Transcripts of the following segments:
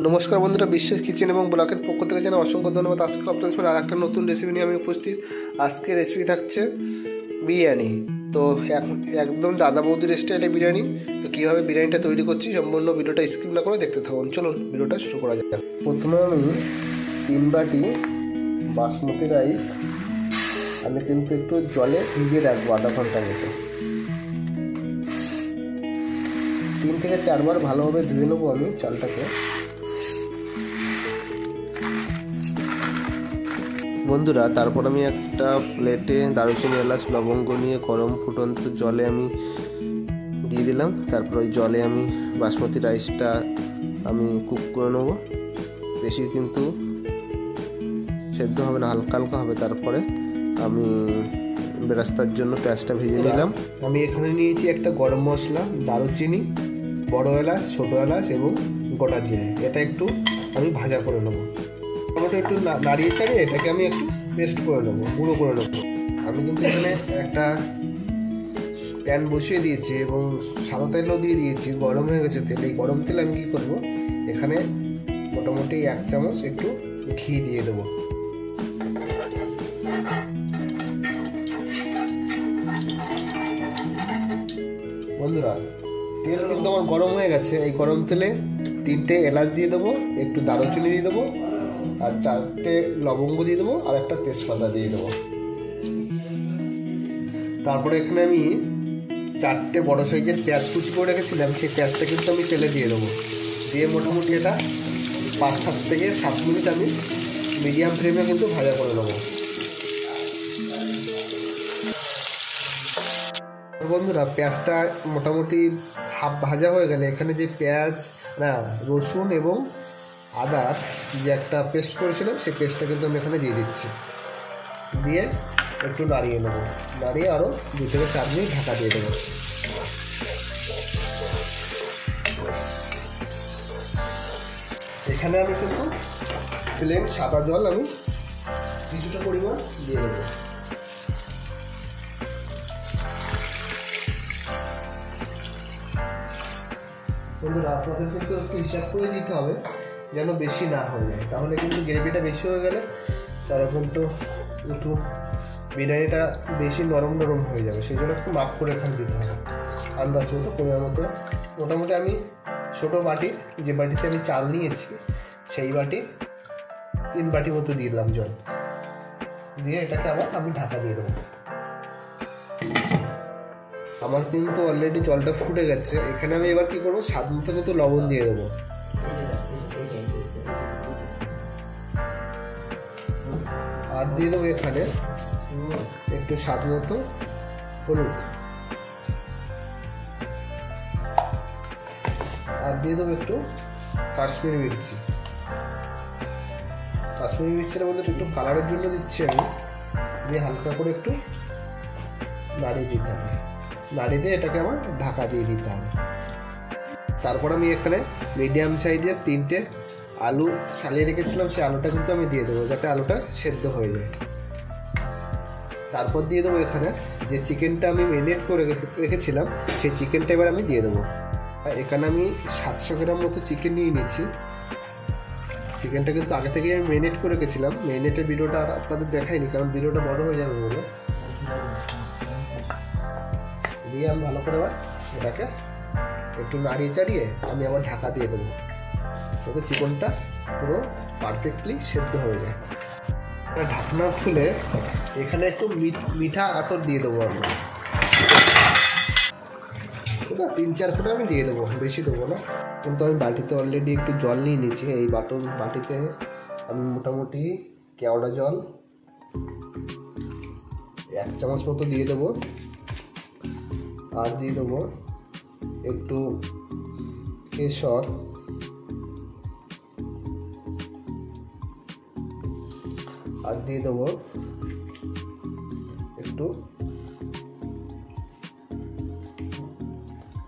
নমস্কার বন্ধুরা, বিশ্বাস কিচেন এবং ব্লগের পক্ষ থেকে জানাই অসংখ্য ধন্যবাদ। আজকে আপনাদের সামনে আর একটা নতুন রেসিপি নিয়ে আমি উপস্থিত। আজকে রেসিপি থাকছে বিরিয়ানি। তো একদম দাদা বৌদির স্টাইলে বিরিয়ানি। তো কীভাবে বিরিয়ানিটা তৈরি করছি সম্পূর্ণ ভিডিওটা স্কিপ না করে দেখতে থাকুন। চলুন ভিডিওটা শুরু করা যাক। প্রথমে আমি 3 বাটি বাসমতি রাইস আমি কিন্তু একটু জলে ভিজিয়ে রাখবো আধা ঘন্টার মতো। 3 থেকে 4 বার ভালোভাবে ধুয়ে নেবো আমি চালটাকে। বন্ধুরা, তারপর আমি একটা প্লেটে দারুচিনি, এলাচ, লবঙ্গ নিয়ে গরম ফুটন্ত জলে আমি দিয়ে দিলাম। তারপর ওই জলে আমি বাসমতি রাইসটা আমি কুক করে নেবো। বেশি কিন্তু সেদ্ধ হবে না, হালকা হালকা হবে। তারপরে আমি বেরাস্তার জন্য পেঁয়াজটা ভেজে নিলাম। আমি এখানে নিয়েছি একটা গরম মশলা, দারুচিনি, বড় এলাচ, ছোটো এলাচ এবং গোটা জিরে। এটা একটু আমি ভাজা করে নেবো। টমেটো একটু নাড়িয়ে চাড়িয়ে এটাকে আমি একটু পেস্ট করে নেবো, গুঁড়ো করে নেবো। আমি কিন্তু এখানে একটা প্যান বসিয়ে দিয়েছি এবং সাদা তেলও দিয়ে দিয়েছি। গরম হয়ে গেছে তেল। এই গরম তেল আমি কী করবো, এখানে মোটামুটি 1 চামচ একটু ঘি দিয়ে দেবো। বন্ধুরা, তেল কিন্তু আমার গরম হয়ে গেছে। এই গরম তেলে 3টে এলাচ দিয়ে দেবো, একটু দারুচিনি দিয়ে দেবো, আর 4টে লবঙ্গ দিয়ে দেবো, আর একটা তেজপাতা দিয়ে দেবো। তারপরে এখানে আমি 4টে বড় সাইজের পেঁয়াজ কুচি করে রেখেছিলাম, সেই পেঁয়াজটা কিন্তু আমি তেলে দিয়ে দেবো। দিয়ে মোটামুটি এটা 5 থেকে 7 মিনিট আমি মিডিয়াম ফ্লেমে কিন্তু ভাজা করে নেবো। বন্ধুরা, পেঁয়াজটা মোটামুটি হাফ ভাজা হয়ে গেলে এখানে যে রসুন এবং আদার যে একটা পেস্ট করেছিলাম, সেই পেস্টটা কিন্তু আমি এখানে দিয়ে দিচ্ছি। দিয়ে একটু নাড়িয়ে নেবো। নাড়িয়ে আরও 2 থেকে 4 মিনিট ঢাকা দিয়ে দেবো। এখানে আমি কিন্তু প্লেন সাদা জল আমি কিছুটা পরিমাণ দিয়ে দেবো। বন্ধুরা, আপনাদের কিন্তু একটু হিসাব করে দিতে হবে যেন বেশি না হয়ে যায়, তাহলে কিন্তু গ্রেভিটা বেশি হয়ে গেলে তারা কিন্তু একটু বিরিয়ানিটা বেশি নরম নরম হয়ে যাবে। সেই জন্য একটু মাপ করে এখানে দিতে হবে, আন্দাজ মতো, পরিমাণ মতো। মোটামুটি আমি ছোটো বাটি, যে বাটিতে আমি চাল নিয়েছি সেই বাটি 3 বাটি মতো দিয়ে দিলাম জল। দিয়ে এটাকে আবার আমি ঢাকা দিয়ে দেবো। আমার কিন্তু অলরেডি জলটা ফুটে গেছে। এখানে আমি এবার কি করবো, স্বাদ মতো কিন্তু লবণ দিয়ে দেবো। আর দিয়ে দেবো এখানে একটু স্বাদ মতো হলুদ। আর দিয়ে দেবো একটু কাশ্মীরি মির্চি। কাশ্মীরি মির্চির মধ্যে একটু কালারের জন্য দিচ্ছি আমি। দিয়ে হালকা করে একটু নাড়িয়ে দিতে হবে। নাড়িয়ে দিয়ে এটাকে আমার ঢাকা দিয়ে দিতে হবে। তারপর আমি এখানে মিডিয়াম সাইজের 3টে আলু ছালিয়ে রেখেছিলাম, সেই আলুটা কিন্তু আমি দিয়ে দেবো যাতে আলুটা সেদ্ধ হয়ে যায়। তারপর দিয়ে দেবো এখানে যে চিকেনটা আমি ম্যারিনেট করে রেখেছিলাম, সেই চিকেনটা এবার আমি দিয়ে দেবো। এখানে আমি 700 গ্রাম মতো চিকেন নিয়ে নিচ্ছি। চিকেনটা কিন্তু আগে থেকে আমি ম্যারিনেট করে রেখেছিলাম। ম্যারিনেটের ভিডিওটা আর আপনাদের দেখাইনি, কারণ ভিডিওটা বড় হয়ে যাবে বলে। দিয়ে আমি ভালো করে আবার এটাকে একটু নাড়িয়ে চাড়িয়ে আমি আবার ঢাকা দিয়ে দেবো, যাতে চিকেনটা পুরো পারফেক্টলি সেদ্ধ হয়ে যায়। ঢাকনা খুলে এখানে একটু মিঠা আতর দিয়ে দেবো আমি। 3-4 ফোঁটা আমি দিয়ে দেবো, বেশি দেবো না। কিন্তু আমি বাটিতে অলরেডি একটু জল নিয়ে নিয়েছি। এই বাটিতে আমি মোটামুটি কেওড়া জল 1 চামচ মতো দিয়ে দেবো। আর দিয়ে দেবো একটু কেশর, আর দিয়ে দেবো একটু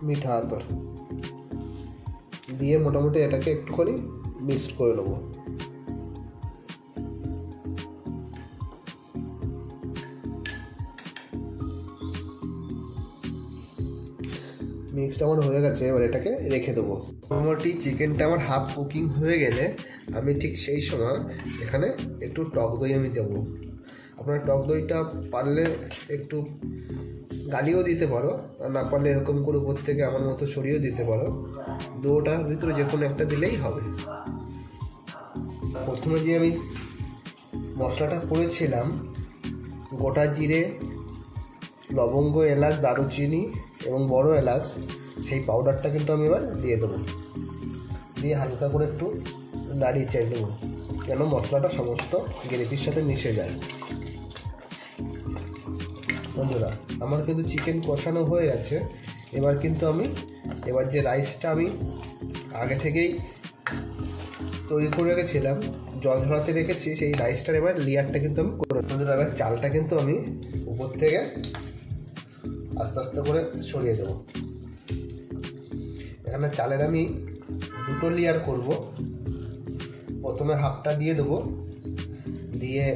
মিঠা আতর। দিয়ে মোটামুটি এটাকে একটুখানি মিক্সড করে নেবো। মিক্স মিক্সটা আমার হয়ে গেছে, এবার এটাকে রেখে দেবো। মোটামুটি চিকেনটা আমার হাফ কুকিং হয়ে গেলে আমি ঠিক সেই সময় এখানে একটু টক দই আমি দেবো। আপনার টক দইটা পারলে একটু গালিও দিতে পারো, আর না পারলে এরকম করে উপর থেকে আমার মতো সরিয়েও দিতে পারো। দুটোটার ভিতরে যে কোনো একটা দিলেই হবে। প্রথমে যে আমি মশলাটা করেছিলাম, গোটা জিরে, লবঙ্গ, এলাচ, দারুচিনি এবং বড় এলাচ, সেই পাউডারটা কিন্তু আমি এবার দিয়ে দেবো। দিয়ে হালকা করে একটু নাড়িয়ে চেড়ে দেবো যেন মশলাটা সমস্ত গ্রেভির সাথে মিশে যায়। বন্ধুরা, আমার কিন্তু চিকেন কষানো হয়ে গেছে। এবার কিন্তু আমি যে রাইসটা আমি আগে থেকেই তৈরি করে রেখেছিলাম, জল ঝরাতে রেখেছি, সেই রাইসটার এবার লেয়ারটা কিন্তু আমি করে। বন্ধুরা, এবার চালটা কিন্তু আমি উপর থেকে আস্তে আস্তে করে সরিয়ে দেবো। এখানে চালের আমি দুটো লেয়ার করব। প্রথমে হাফটা দিয়ে দেবো, দিয়ে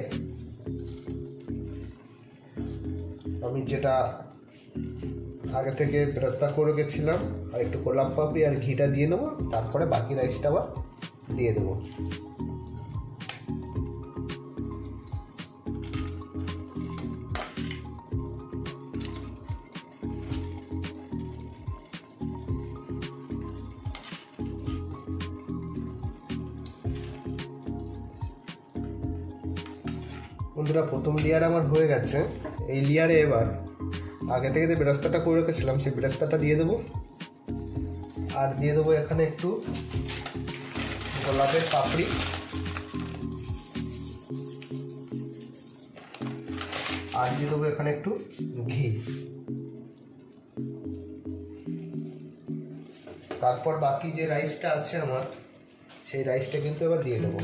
আমি যেটা আগে থেকে বেরেস্তা করে রেখেছিলাম আর একটু গোলাপ পাপড়ি আর ঘিটা দিয়ে নেবো। তারপরে বাকি রাইসটা আবার দিয়ে দেবো। বন্ধুরা, প্রথম লেয়ার আমার হয়ে গেছে। এই লেয়ারে এবার আগে থেকে যে বেরেস্তাটা করে রেখেছিলাম সেই বেরেস্তাটা দিয়ে দেবো, আর দিয়ে দেবো এখানে একটু গোলাপের পাপড়ি, আর দিয়ে দেবো এখানে একটু ঘি। তারপর বাকি যে রাইসটা আছে আমার, সেই রাইসটা কিন্তু এবার দিয়ে দেবো।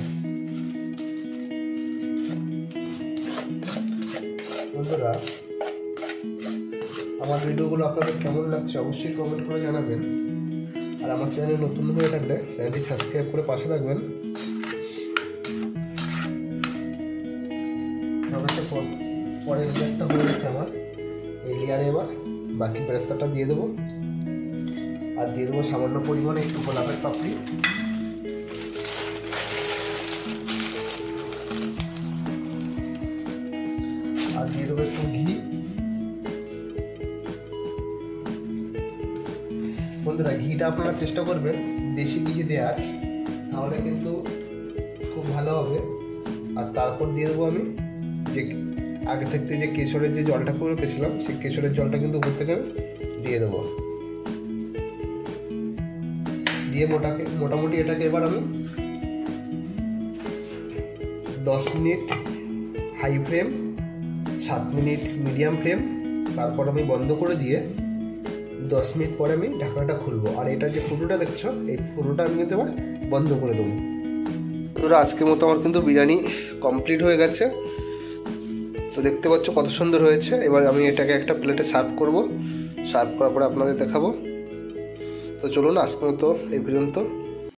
বন্ধুরা, আমার ভিডিওগুলো আপনাদের কেমন লাগছে অবশ্যই কমেন্ট করে জানাবেন। আর আমার চ্যানেল নতুন হয়ে থাকলে চ্যানেলটি সাবস্ক্রাইব করে পাশে থাকবেন। পরের লেয়ারটা হয়ে গেছে আমার। এই লেয়ারে এবার বাকি বেরেস্তাটা দিয়ে দেবো, আর দিয়ে দেবো সামান্য পরিমাণে একটু গোলাপের পাপড়ি, আর দিয়ে দেবো একটু ঘি। বন্ধুরা, ঘিটা আপনারা চেষ্টা করবেন দেশি ঘি দেওয়ার, তাহলে কিন্তু খুব ভালো হবে। আর তারপর দিয়ে দেবো আমি যে আগে থাকতে যে কেশরের যে জলটা করে রেখেছিলাম, সেই কেশরের জলটা কিন্তু উপর থেকে আমি দিয়ে দেবো। দিয়ে মোটামুটি এটাকে এবার আমি 10 minute high flame, 7 minute medium flame, তারপর আমি বন্ধ করে দিয়ে 10 মিনিট পরে আমি ঢাকনাটা খুলবো। আর এটা যে ফুটোটা দেখছো, এই ফুটোটা আমি কিন্তু এবার বন্ধ করে দেবো। তোরা আজকের মতো আমার কিন্তু বিরিয়ানি কমপ্লিট হয়ে গেছে। তো দেখতে পাচ্ছ কত সুন্দর হয়েছে। এবার আমি এটাকে একটা প্লেটে সার্ভ করব। সার্ভ করার পরে আপনাদের দেখাবো। তো চলুন, আজকের মতো এই পর্যন্ত।